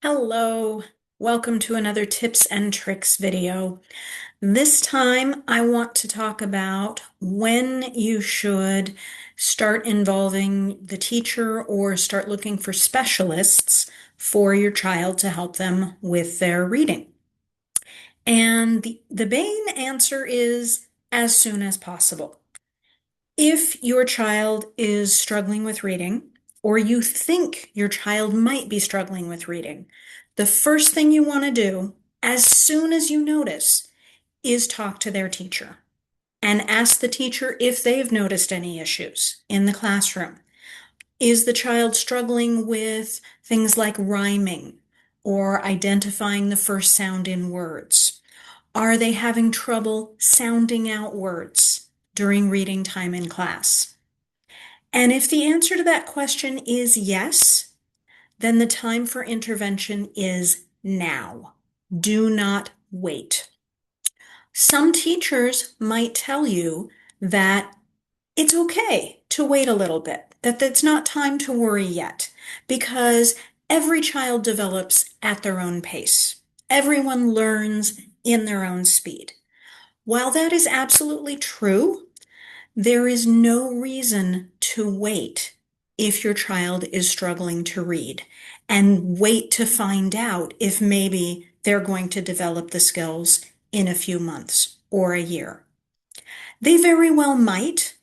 Hello, welcome to another tips and tricks video. This time I want to talk about when you should start involving the teacher or start looking for specialists for your child to help them with their reading. And the main answer is as soon as possible. If your child is struggling with reading, or you think your child might be struggling with reading, the first thing you want to do, as soon as you notice, is talk to their teacher and ask the teacher if they've noticed any issues in the classroom. Is the child struggling with things like rhyming or identifying the first sound in words? Are they having trouble sounding out words during reading time in class? And if the answer to that question is yes, then the time for intervention is now. Do not wait. Some teachers might tell you that it's okay to wait a little bit, that it's not time to worry yet, because every child develops at their own pace. Everyone learns in their own speed. While that is absolutely true, there is no reason to wait if your child is struggling to read and wait to find out if maybe they're going to develop the skills in a few months or a year. They very well might,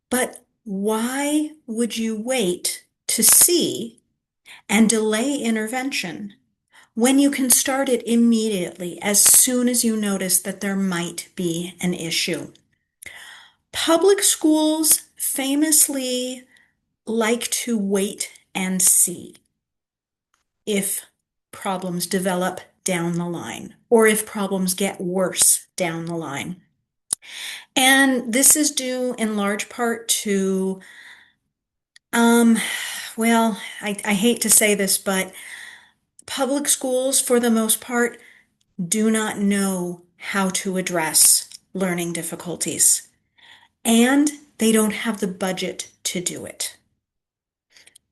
but why would you wait to see and delay intervention when you can start it immediately as soon as you notice that there might be an issue? Public schools famously like to wait and see if problems develop down the line or if problems get worse down the line. And this is due in large part to, um, I hate to say this, but public schools, for the most part, do not know how to address learning difficulties, and they don't have the budget to do it.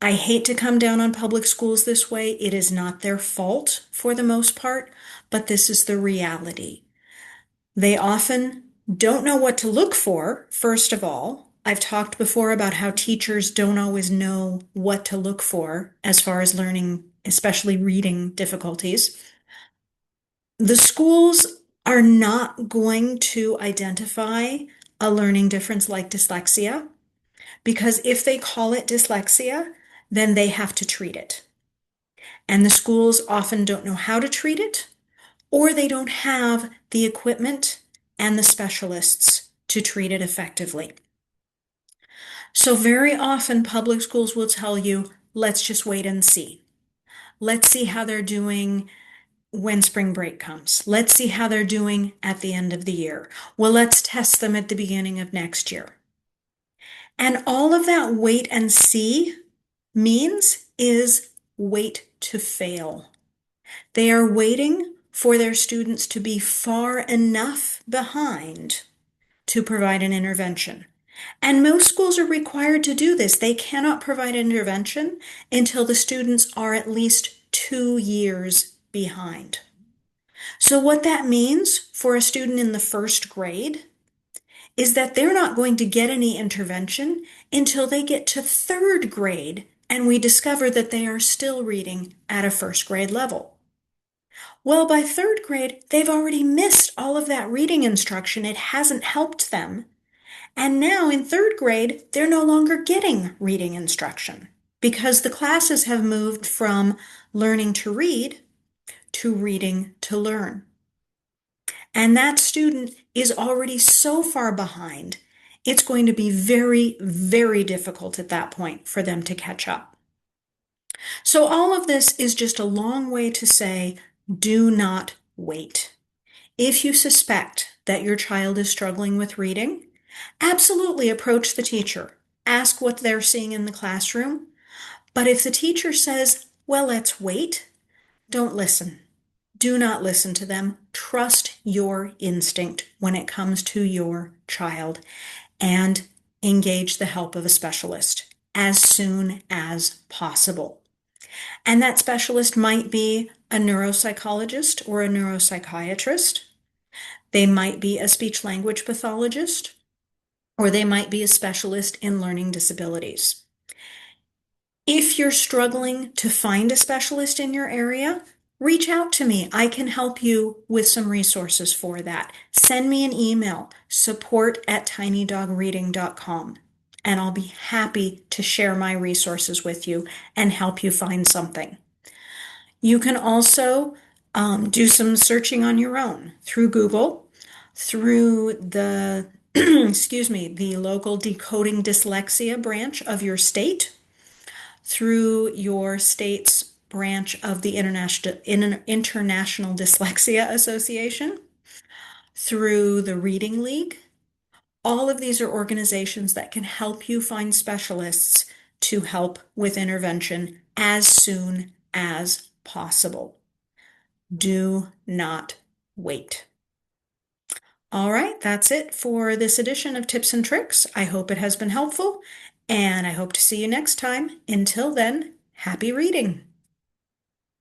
I hate to come down on public schools this way. It is not their fault for the most part, but this is the reality. They often don't know what to look for, first of all. I've talked before about how teachers don't always know what to look for as far as learning, especially reading difficulties. The schools are not going to identify a learning difference like dyslexia, because if they call it dyslexia, then they have to treat it. And the schools often don't know how to treat it, or they don't have the equipment and the specialists to treat it effectively. So very often public schools will tell you, let's just wait and see. Let's see how they're doing when spring break comes. Let's see how they're doing at the end of the year. Well, let's test them at the beginning of next year. And all of that wait and see means is wait to fail. They are waiting for their students to be far enough behind to provide an intervention. And most schools are required to do this. They cannot provide intervention until the students are at least 2 years behind. So what that means for a student in the first grade is that they're not going to get any intervention until they get to third grade and we discover that they are still reading at a first grade level. Well, by third grade, they've already missed all of that reading instruction. It hasn't helped them. And now in third grade, they're no longer getting reading instruction because the classes have moved from learning to read to reading to learn. And that student is already so far behind, it's going to be very, very difficult at that point for them to catch up. So all of this is just a long way to say, do not wait. If you suspect that your child is struggling with reading, absolutely approach the teacher. Ask what they're seeing in the classroom. But if the teacher says, well, let's wait, don't listen. Do not listen to them. Trust your instinct when it comes to your child and engage the help of a specialist as soon as possible. And that specialist might be a neuropsychologist or a neuropsychiatrist. They might be a speech language pathologist, or they might be a specialist in learning disabilities. If you're struggling to find a specialist in your area, reach out to me. I can help you with some resources for that. Send me an email, support@tinydogreading.com, and I'll be happy to share my resources with you and help you find something. You can also do some searching on your own through Google, through the, excuse me, the local decoding dyslexia branch of your state, through your state's branch of the International Dyslexia Association, through the Reading League. All of these are organizations that can help you find specialists to help with intervention as soon as possible. Do not wait. All right, that's it for this edition of Tips and Tricks. I hope it has been helpful, and I hope to see you next time. Until then, happy reading.